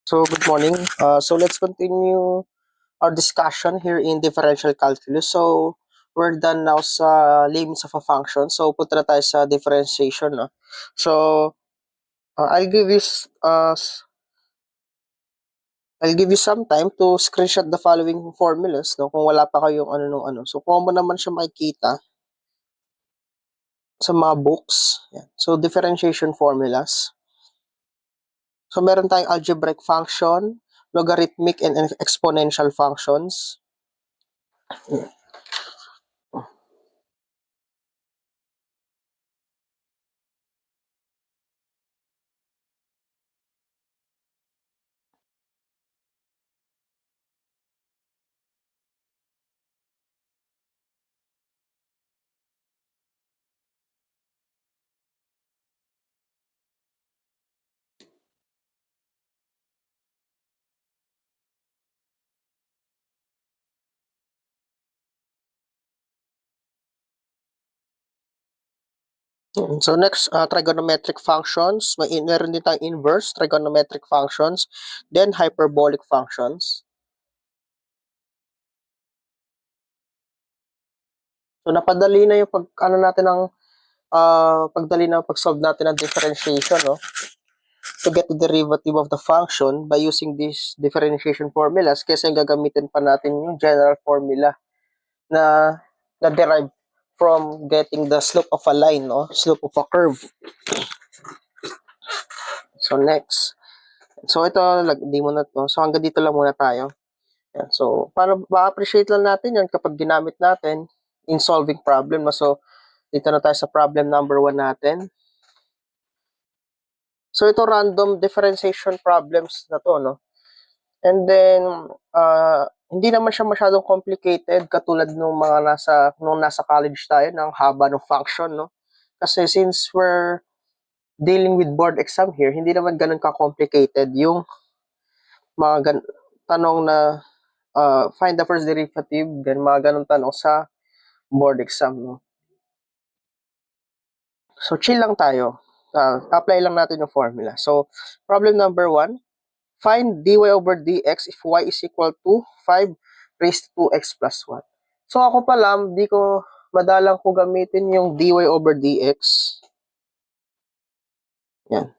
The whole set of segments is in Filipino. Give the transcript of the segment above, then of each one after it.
So, good morning. So, let's continue our discussion here in differential calculus. So, we're done now sa limits of a function. So, punta na tayo sa differentiation. No? So, I'll give you some time to screenshot the following formulas, no? Kung wala pa kayong ano nung ano. So, kung mo naman siya makikita sa mga books. Yan. So, differentiation formulas. So, meron tayong algebraic function, logarithmic and exponential functions. So next, trigonometric functions. Meron din tayong inverse trigonometric functions, then hyperbolic functions. So napadali na yung pag-solve natin ng differentiation, no? To get the derivative of the function by using these differentiation formulas, kasi gagamitin pa natin yung general formula na derive from getting the slope of a line, no? Slope of a curve. So next. So ito, di mo na to. So hanggang dito lang muna tayo. Yan. So, para ma-appreciate lang natin yan kapag ginamit natin in solving problem. So, dito na tayo sa problem number 1 natin. So, ito random differentiation problems na to, no? And then, hindi naman siya masyadong complicated katulad nung nung nasa college tayo ng haba ng function, no? Kasi since we're dealing with board exam here, hindi naman ganun ka-complicated yung mga tanong na find the first derivative, then mga ganun tanong sa board exam, no? So, chill lang tayo. Apply lang natin yung formula. So, problem number 1, find dy over dx if y is equal to 5 raised to 2x plus 1. So, ako pala, madalang ko gamitin yung dy over dx. Yan.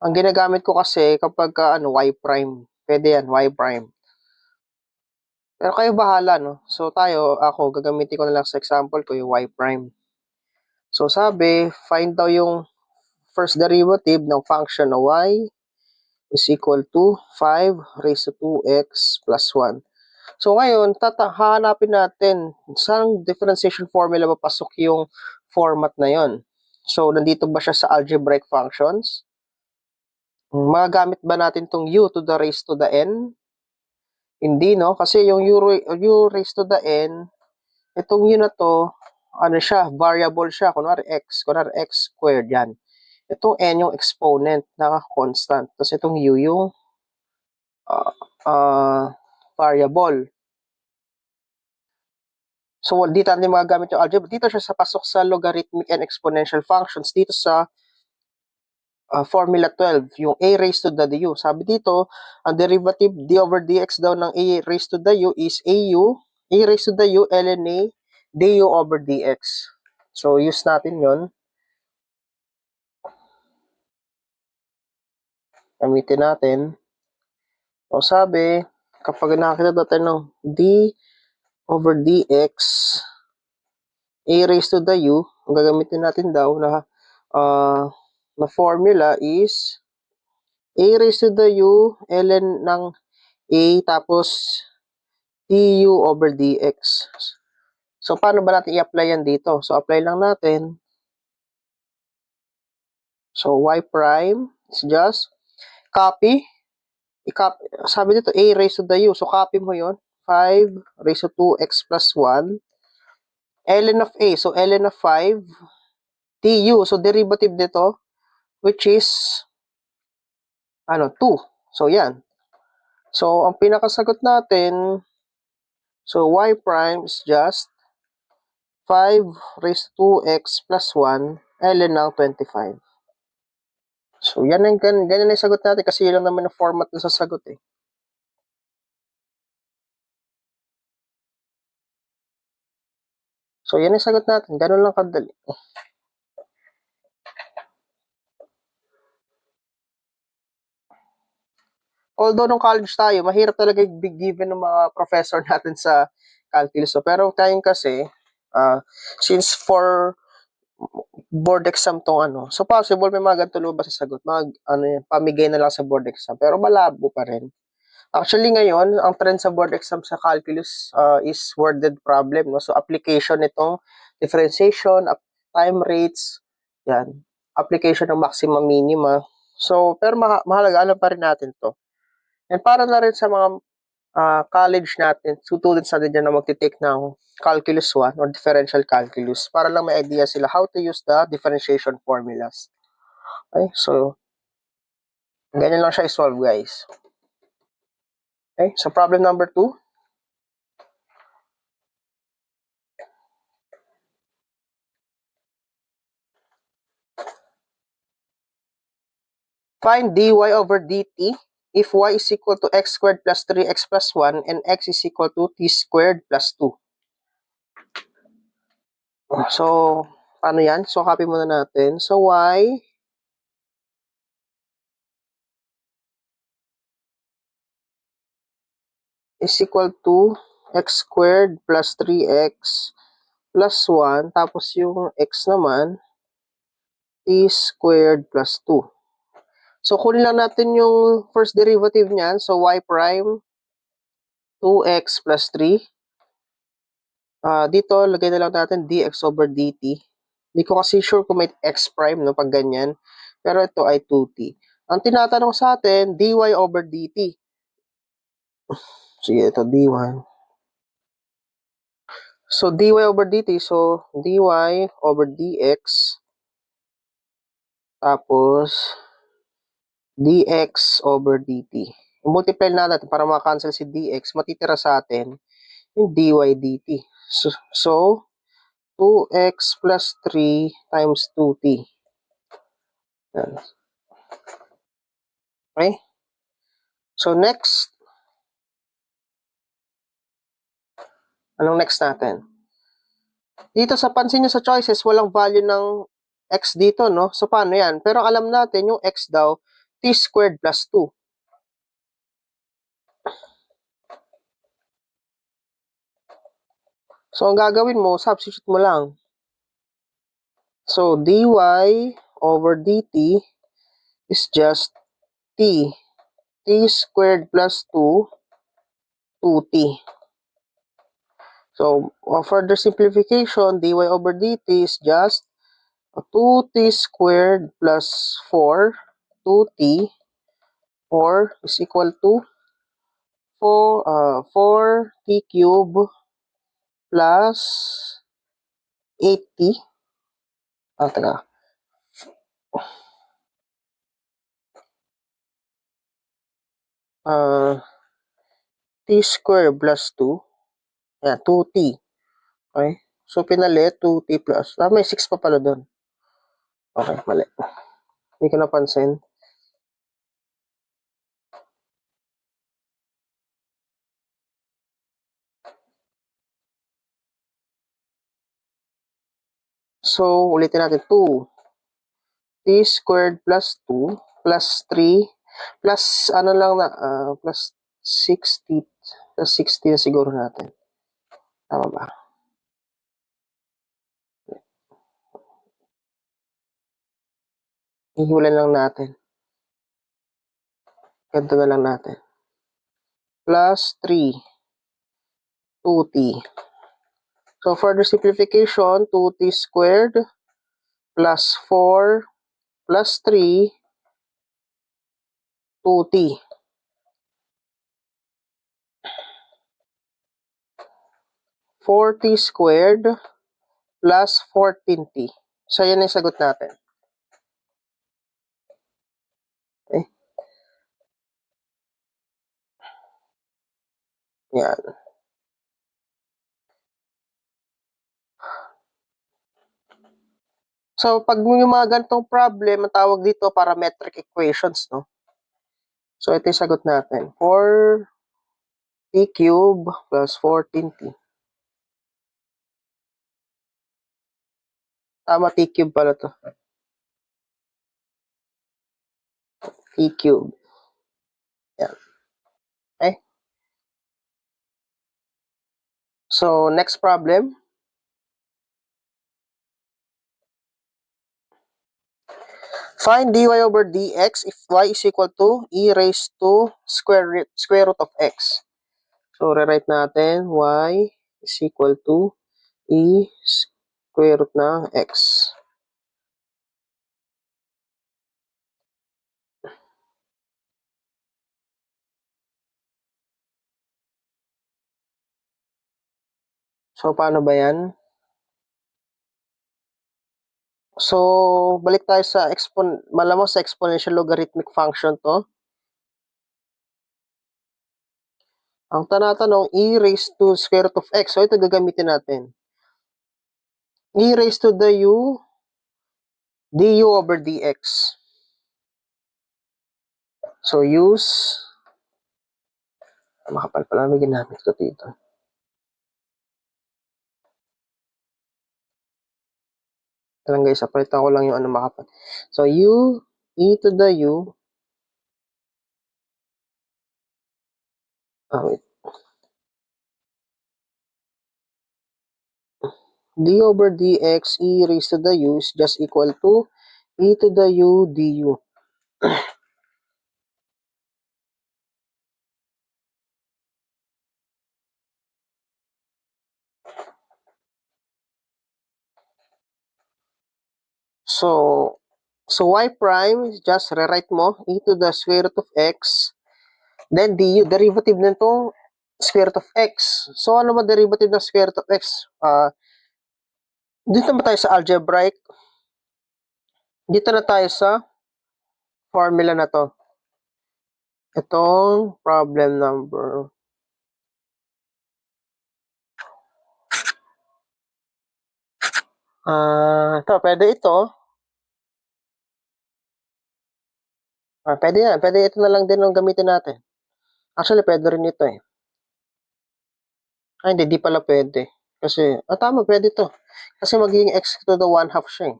Ang ginagamit ko kasi kapag y prime. Pwede yan, y prime. Pero kayo bahala, no? So, ako, gagamitin ko na lang sa example ko yung y prime. So, sabi, find daw yung first derivative ng function na y is equal to 5 raised to 2x plus 1. So, ngayon, hahanapin natin saan differentiation formula papasok yung format na yon. So, nandito ba siya sa algebraic functions? Magagamit ba natin tong u to the raised to the n? Hindi, no? Kasi yung u raised to the n, itong u na to, variable siya. Kunwari x squared yan. Itong n yung exponent na constant. Tapos itong u yung variable. So, dito natin magagamit yung algebra. Dito siya pasok sa logarithmic and exponential functions. Dito sa formula 12, yung a raised to the du. Sabi dito, ang derivative d over dx daw ng a raised to the u is a raised to the u ln a du over dx. So, use natin yon. Gamitin natin. So, sabi, kapag nakakita natin ng d over dx, a raised to the u, ang gagamitin natin daw na formula is a raised to the u ln ng a tapos du over dx. So, paano ba natin i-apply yan dito? So, apply lang natin. So, y prime is just copy. Sabi dito, a raised to the u. So, copy mo yon 5 raised to 2x plus 1. ln of a. So, ln of 5 du. So, derivative dito, which is 2. So, yan. So, ang pinakasagot natin, so y prime is just 5 raised to 2x plus 1 ln ng 25. So, ganyan yung sagot natin kasi yun lang naman ang format na sasagot eh. So, yan yung sagot natin. Ganun lang kadali. Although nung college tayo, mahirap talaga big given ng mga professor natin sa calculus. So, pero tayong kasi, since for board exam tong ano, so possible may mga ganito lumabas sa sagot. Pamigay na lang sa board exam. Pero malabo pa rin. Actually ngayon, ang trend sa board exam sa calculus is worded problem. No? So application nitong differentiation, time rates, yan. Application ng maximum minima. So, pero mahalaga, alam pa rin natin to. And para na rin sa mga college natin, students natin dyan na magtitake ng calculus 1 or differential calculus para lang may idea sila how to use the differentiation formulas. Okay, so ganyan lang siya i-solve, guys. Okay, so problem number 2. Find dy over dt if y is equal to x squared plus 3x plus 1 and x is equal to t squared plus 2. So, paano yan? So, copy muna natin. So, y is equal to x squared plus 3x plus 1. Tapos yung x naman, t squared plus 2. So, kunin lang natin yung first derivative niyan. So, y prime 2x plus 3. Dito, lagay na lang natin dx over dt. Hindi ko kasi sure kung may x prime, no, pag ganyan. Pero ito ay 2t. Ang tinatanong sa atin, dy over dt. Sige, ito dy. So, dy over dt. So, dy over dx. Tapos, dx over dt. I-multiply natin para makancel si dx. Matitira sa atin yung dy dt. So 2x plus 3 times 2t. Yan. Okay? So, next. Anong next natin? Dito sa pansin nyo sa choices, walang value ng x dito, no? So, paano yan? Pero alam natin yung x daw, t squared plus 2. So, ang gagawin mo, substitute mo lang. So, dy over dt is just t. T squared plus 2, 2t. So, further simplification, dy over dt is just 2t squared plus 4, 2t, or is equal to 4t cube plus 8t. Teka. T squared plus 2. Ayan, 2t. Okay? So, pinalit, 2t plus. May 6 pa pala doon. Okay, mali. Hindi ko napansin. So, ulitin natin 2. T squared plus 2 plus 3 plus ano lang na plus 60 plus 60 na siguro natin. Tama ba? Ihulan lang natin. Ganito na lang natin. Plus 3 2t. So further simplification, 2t squared plus 4 plus 3 2t. 4t squared plus 14t. So, yan yung sagot natin. Okay. Yan. So, So, pag yung mga ganitong problem, ang tawag dito parametric equations, no? So, ito yung sagot natin. 4t cube plus 14t. Tama, t cube pala to. T cube. Yan. Okay? So, next problem. Find dy over dx if y is equal to e raised to square root of x. So, rewrite natin y is equal to e square root ng x. So, paano ba yan? So, balik tayo sa malamang sa exponential logarithmic function to. Ang tanatanong, e raised to square root of x. So, ito gagamitin natin. E raised to the u du over dx. So, use, makapal pala may ginamit ko dito. Lang guys, apalitan ko lang yung ano makapal. So, e to the u, wait. D over dx, e raised to the u is just equal to e to the u du. So y prime, just rewrite mo, e to the square root of x, then du, derivative nitong square root of x. So, ano ba derivative ng square root of x? Dito na tayo sa algebraic. Dito na tayo sa formula na to. Itong problem number. Pwede ito. Pwede yan. Pwede ito na lang din ang gamitin natin. Actually, pwede rin ito eh. Hindi, di pala pwede. Kasi, tama, pwede ito. Kasi magiging x to the 1/2 siya eh.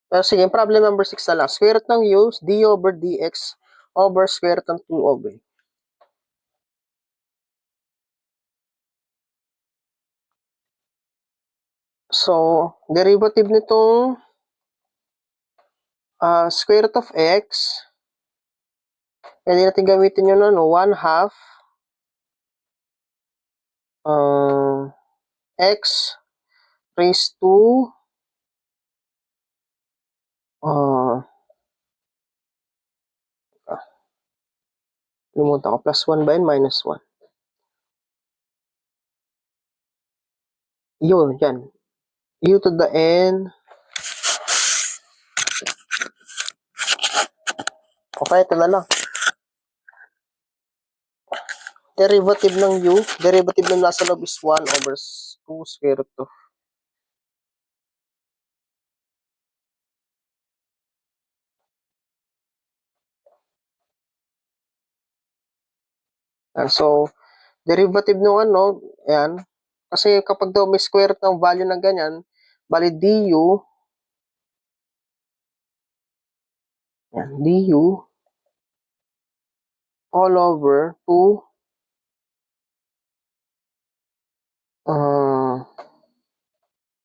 Pero sige, problem number 6 na lang. Square root ng u, d over dx over square root ng 2 over. So, derivative nitong square root of x, pwede natin gamitin yun 1/2 x raised to limutan ko, plus 1 ba yun? Minus 1. Yun, yan. U to the n. Okay, ito na lang. Derivative ng u, derivative ng nasa loob is 1 over 2 square root of. So, derivative ng yan. Kasi kapag daw may square root ng value ng ganyan, bali du, yan, du all over 2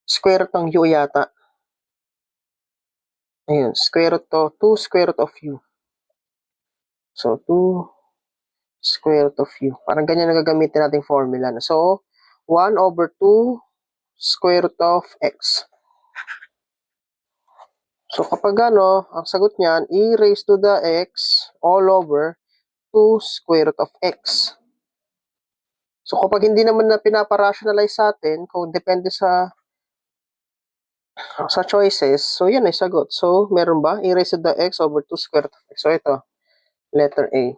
square root ng u yata. Ayun, square root to 2 square root of u. So, 2 square root of u. Parang ganyan na gagamitin nating formula. So, 1 over 2 square root of x. So, kapag ang sagot niyan, e raised to the x all over 2 square root of x. So, kapag hindi naman na pinaparationalize sa atin, kung depende sa choices, so yan ay sagot. So, meron ba? E raised to the x over 2 square root of x. So, ito, letter A.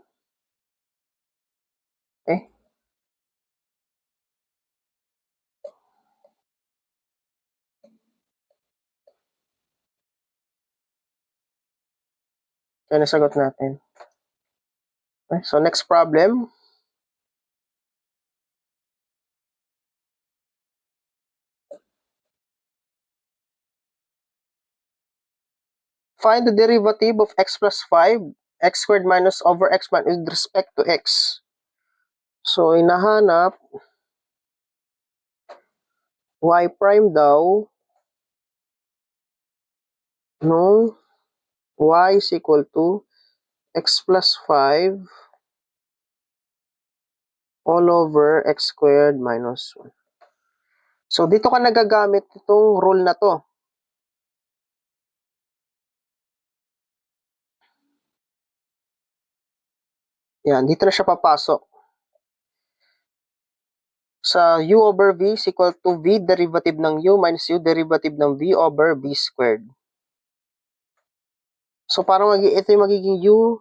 Okay? Kaya nasagot natin. Okay, so next problem. Find the derivative of x plus 5, x squared minus over x minus with respect to x. So, inahanap, y prime daw, no, y is equal to x plus 5 all over x squared minus 1. So, dito ka nagagamit itong rule na to. Yan, dito na siya papasok. Sa u over v is equal to v derivative ng u minus u derivative ng v over v squared. So, parang ito yung magiging u,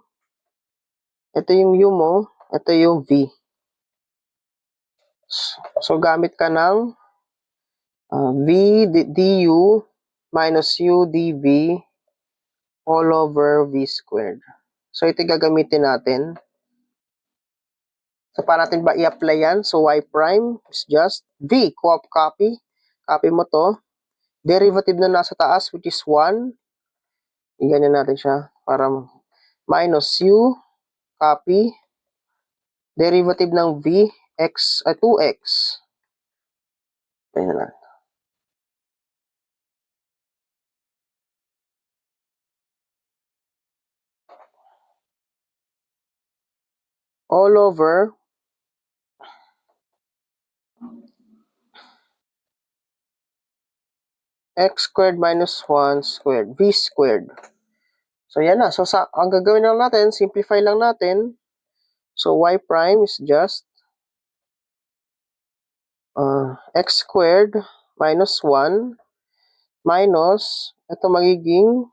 ito yung u mo, ito yung v. So, gamit ka ng v du minus u dv all over v squared. So, ito gagamitin natin. So, para natin ba i-apply yan? So, y prime is just v. Copy. Copy mo to. Derivative na nasa taas, which is 1. Ganyan natin siya. Para minus u. Copy. Derivative ng v, x, 2x. Ganyan na. All over x squared minus 1 squared, v squared. So, yan na. So, ang gagawin lang natin, simplify lang natin. So, y prime is just x squared minus 1 minus, ito magiging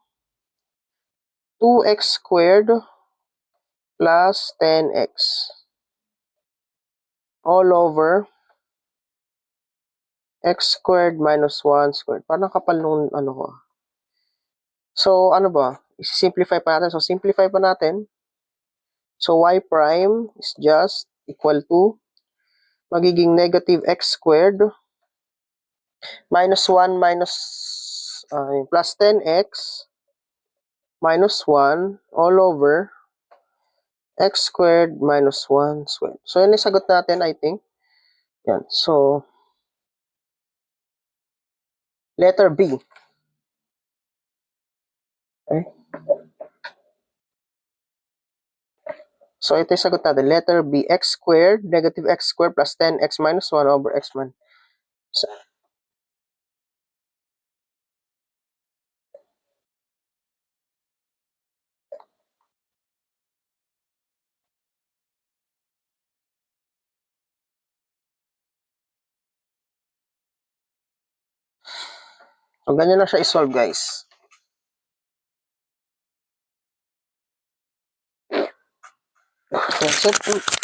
2x squared plus 10x all over x squared minus 1 squared. Parang kapal nung ano ko. So, ano ba? I-simplify pa natin. So, simplify pa natin. So, y prime is just equal to magiging negative x squared minus 1 minus plus 10x minus 1 all over x squared minus 1 squared. So, yun yung sagot natin, I think. Yan. So, letter B. Okay. So, ito yung sagot natin. Letter B, x squared, negative x squared plus 10x minus 1 over x minus. So, ganyan na siya i-solve, guys. Okay. So,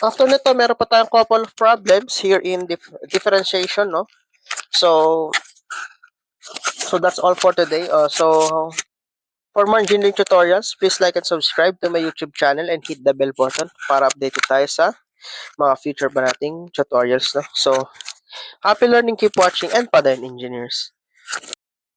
after nito, meron pa tayong couple of problems here in differentiation, no? So, that's all for today. So, for more engineering tutorials, please like and subscribe to my YouTube channel and hit the bell button para updated tayo sa mga future pa nating tutorials, no? So, happy learning, keep watching, and pa din, engineers.